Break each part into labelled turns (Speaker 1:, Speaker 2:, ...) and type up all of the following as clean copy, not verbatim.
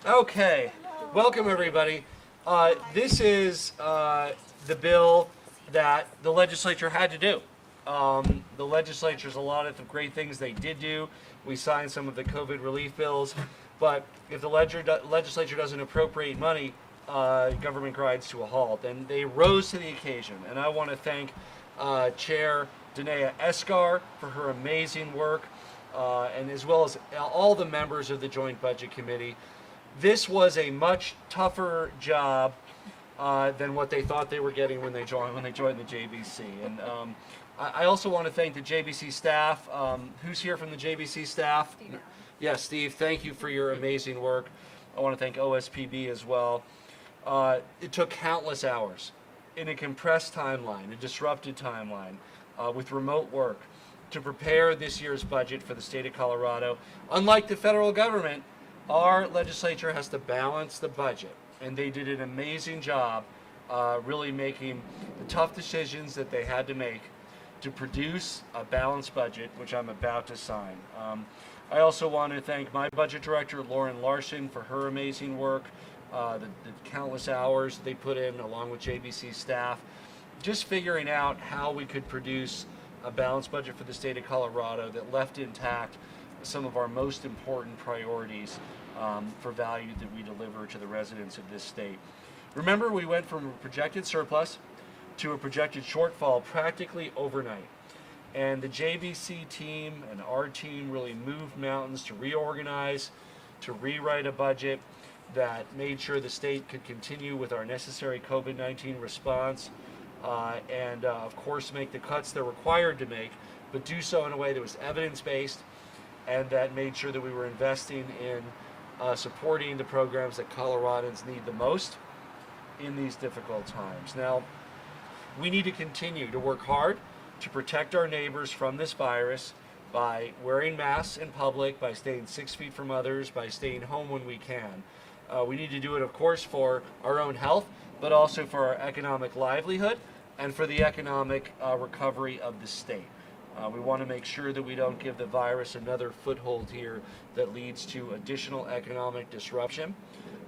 Speaker 1: Okay, welcome everybody. This is the bill that the legislature had to do. The legislature's a lot of the great things they did do. We signed some of the COVID relief bills, but if the legislature doesn't appropriate money, government grinds to a halt. And they rose to the occasion. And I want to thank Chair Danae Escar for her amazing work, and as well as all the members of the Joint Budget Committee. This was a much tougher job than what they thought they were getting when they joined the JBC. And I also want to thank the JBC staff. Who's here from the JBC staff? Steve. Yes, Steve, thank you for your amazing work. I want to thank OSPB as well. It took countless hours in a compressed timeline, a disrupted timeline, with remote work to prepare this year's budget for the state of Colorado. Unlike the federal government, our legislature has to balance the budget, and they did an amazing job really making the tough decisions that they had to make to produce a balanced budget, which I'm about to sign. I also want to thank my budget director, Lauren Larson, for her amazing work, the countless hours they put in along with JBC staff, just figuring out how we could produce a balanced budget for the state of Colorado that left intact some of our most important priorities for value that we deliver to the residents of this state. Remember, we went from a projected surplus to a projected shortfall practically overnight. And the JBC team and our team really moved mountains to reorganize, to rewrite a budget that made sure the state could continue with our necessary COVID-19 response, and of course make the cuts they're required to make, but do so in a way that was evidence-based and that made sure that we were investing in supporting the programs that Coloradans need the most in these difficult times. Now, we need to continue to work hard to protect our neighbors from this virus by wearing masks in public, by staying 6 feet from others, by staying home when we can. We need to do it, of course, for our own health, but also for our economic livelihood and for the economic recovery of the state. We want to make sure that we don't give the virus another foothold here that leads to additional economic disruption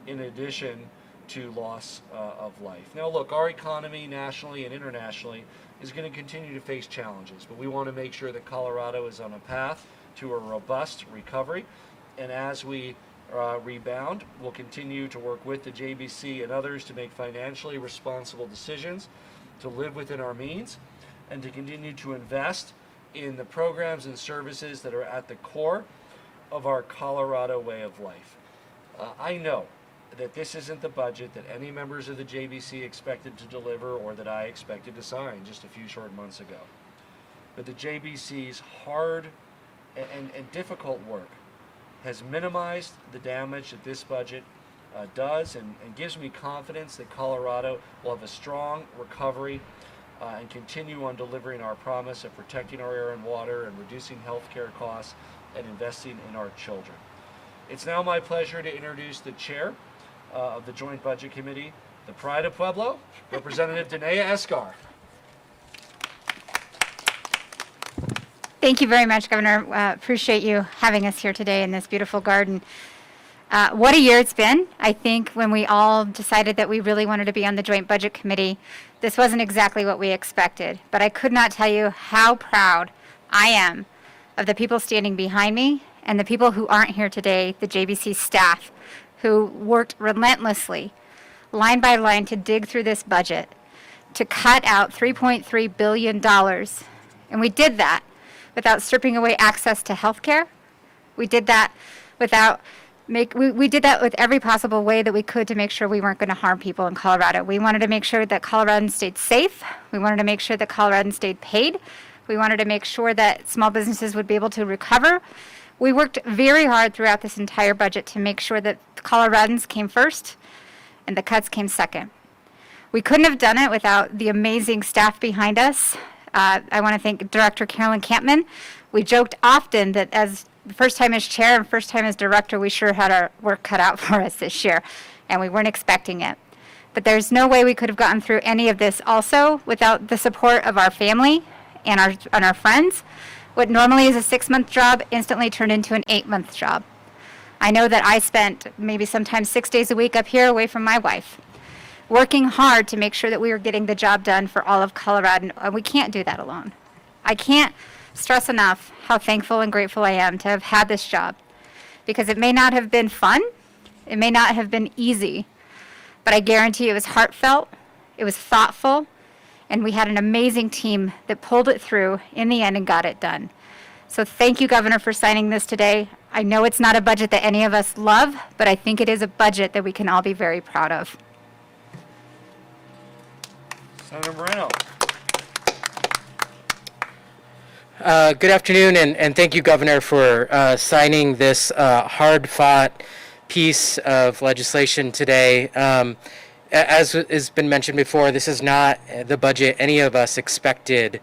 Speaker 1: in addition to loss of life. Now look, our economy nationally and internationally is going to continue to face challenges, but we want to make sure that Colorado is on a path to a robust recovery. And as we rebound, we'll continue to work with the JBC and others to make financially responsible decisions, to live within our means, and to continue to invest in the programs and services that are at the core of our Colorado way of life. I know that this isn't the budget that any members of the JBC expected to deliver or that I expected to sign just a few short months ago. But the JBC's hard and difficult work has minimized the damage that this budget does and gives me confidence that Colorado will have a strong recovery and continue on delivering our promise of protecting our air and water and reducing health care costs and investing in our children. It's now my pleasure to introduce the chair of the Joint Budget Committee, the Pride of Pueblo, Representative Danae Escar.
Speaker 2: Thank you very much, Governor. Appreciate you having us here today in this beautiful garden. What a year it's been. I think when we all decided that we really wanted to be on the Joint Budget Committee, this wasn't exactly what we expected. But I could not tell you how proud I am of the people standing behind me and the people who aren't here today, the JBC staff, who worked relentlessly, line by line, to dig through this budget, to cut out $3.3 billion. And we did that without stripping away access to health care. We did that we did that with every possible way that we could to make sure we weren't going to harm people in Colorado. We wanted to make sure that Coloradans stayed safe. We wanted to make sure that Coloradans stayed paid. We wanted to make sure that small businesses would be able to recover. We worked very hard throughout this entire budget to make sure that Coloradans came first and the cuts came second. We couldn't have done it without the amazing staff behind us. I want to thank Director Carolyn Campman. We joked often that as first time as chair and first time as director, we sure had our work cut out for us this year, and we weren't expecting it. But there's no way we could have gotten through any of this also without the support of our family and our friends. What normally is a 6-month job instantly turned into an 8-month job. I know that I spent maybe sometimes 6 days a week up here away from my wife, working hard to make sure that we were getting the job done for all of Colorado. And we can't do that alone. I can't stress enough how thankful and grateful I am to have had this job, because it may not have been fun, it may not have been easy, but I guarantee it was heartfelt, it was thoughtful, and we had an amazing team that pulled it through in the end and got it done. So thank you, Governor, for signing this today. I know it's not a budget that any of us love, but I think it is a budget that we can all be very proud of.
Speaker 1: Senator Moreno.
Speaker 3: Good afternoon, and thank you, Governor, for signing this hard-fought piece of legislation today. As has been mentioned before, this is not the budget any of us expected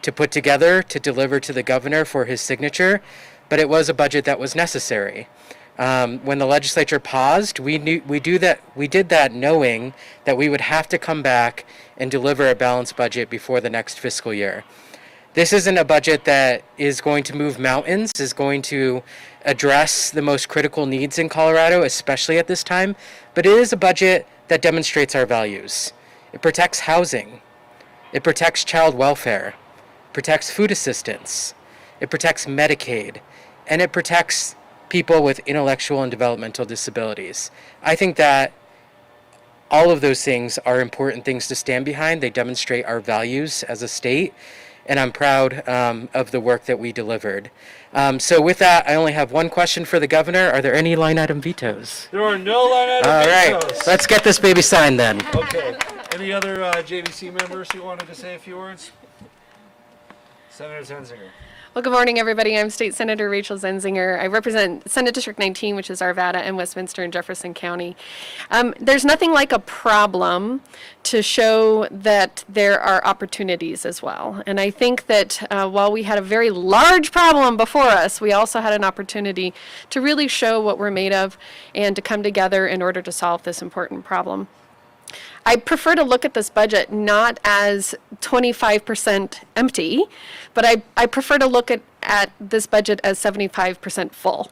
Speaker 3: to put together to deliver to the governor for his signature, but it was a budget that was necessary. When the legislature paused, we did that knowing that we would have to come back and deliver a balanced budget before the next fiscal year. This isn't a budget that is going to move mountains, is going to address the most critical needs in Colorado, especially at this time, but it is a budget that demonstrates our values. It protects housing. It protects child welfare. It protects food assistance. It protects Medicaid. And it protects people with intellectual and developmental disabilities. I think that all of those things are important things to stand behind. They demonstrate our values as a state, and I'm proud of the work that we delivered. So with that, I only have one question for the governor. Are there any line item vetoes?
Speaker 1: There are no line item
Speaker 3: All
Speaker 1: vetoes.
Speaker 3: right, let's get this baby signed then.
Speaker 1: Okay. Any other JVC members who wanted to say a few words? Senator Zenzinger.
Speaker 4: Well, good morning, everybody. I'm State Senator Rachel Zenzinger. I represent Senate District 19, which is Arvada and Westminster and Jefferson County. There's nothing like a problem to show that there are opportunities as well. And I think that while we had a very large problem before us, we also had an opportunity to really show what we're made of and to come together in order to solve this important problem. I prefer to look at this budget not as 25% empty, but I prefer to look at this budget as 75% full.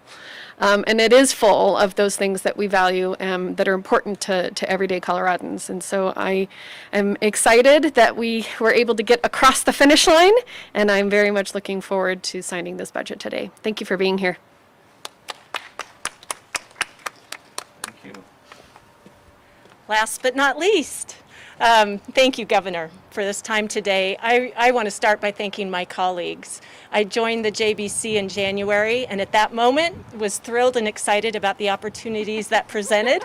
Speaker 4: And it is full of those things that we value that are important to everyday Coloradans. And so I am excited that we were able to get across the finish line, and I'm very much looking forward to signing this budget today. Thank you for being here.
Speaker 1: Thank you.
Speaker 5: Last but not least, thank you, Governor, for this time today. I want to start by thanking my colleagues. I joined the JBC in January, and at that moment was thrilled and excited about the opportunities that presented.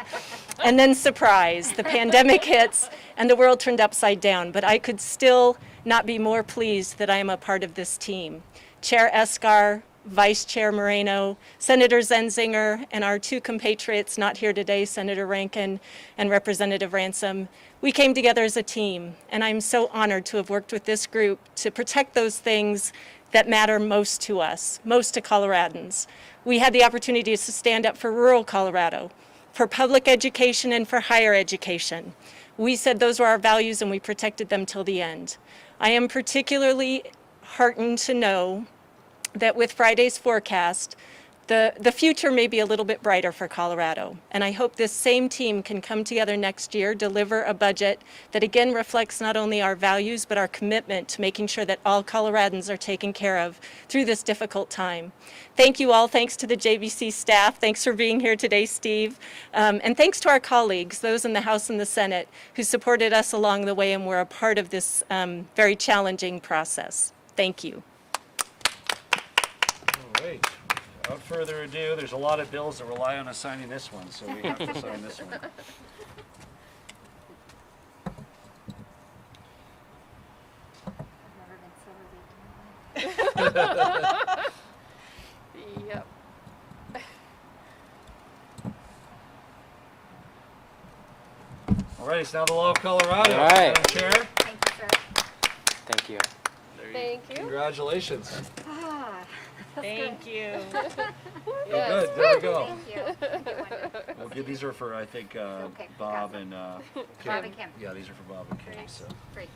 Speaker 5: And then surprise, the pandemic hits and the world turned upside down. But I could still not be more pleased that I am a part of this team. Chair Escar, Vice Chair Moreno, Senator Zenzinger, and our two compatriots not here today, Senator Rankin and Representative Ransom. We came together as a team, and I'm so honored to have worked with this group to protect those things that matter most to us, most to Coloradans. We had the opportunity to stand up for rural Colorado, for public education and for higher education. We said those were our values, and we protected them till the end. I am particularly heartened to know that with Friday's forecast, the future may be a little bit brighter for Colorado. And I hope this same team can come together next year, deliver a budget that again reflects not only our values, but our commitment to making sure that all Coloradans are taken care of through this difficult time. Thank you all. Thanks to the JBC staff. Thanks for being here today, Steve. And thanks to our colleagues, those in the House and the Senate, who supported us along the way and were a part of this very challenging process. Thank you.
Speaker 1: All right. Without further ado, there's a lot of bills that rely on us signing this one, so we have to sign this one.
Speaker 4: Yep.
Speaker 1: All right, it's now the law of Colorado.
Speaker 3: All right.
Speaker 1: Madam Chair,
Speaker 2: Thank you, sir.
Speaker 3: Thank you.
Speaker 4: Thank you.
Speaker 1: congratulations.
Speaker 5: Thank you.
Speaker 1: Oh, good. There we go.
Speaker 2: Thank you.
Speaker 1: Well, good. These are for, I think,
Speaker 2: Okay,
Speaker 1: Bob and Kim.
Speaker 2: Bob and Kim.
Speaker 1: Yeah, these are for Bob and Kim. So,
Speaker 2: Great.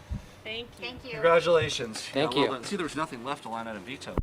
Speaker 5: Thank you.
Speaker 2: Thank you.
Speaker 1: congratulations.
Speaker 3: Thank
Speaker 1: Yeah,
Speaker 3: you.
Speaker 1: well done. See, there was nothing left to line item veto.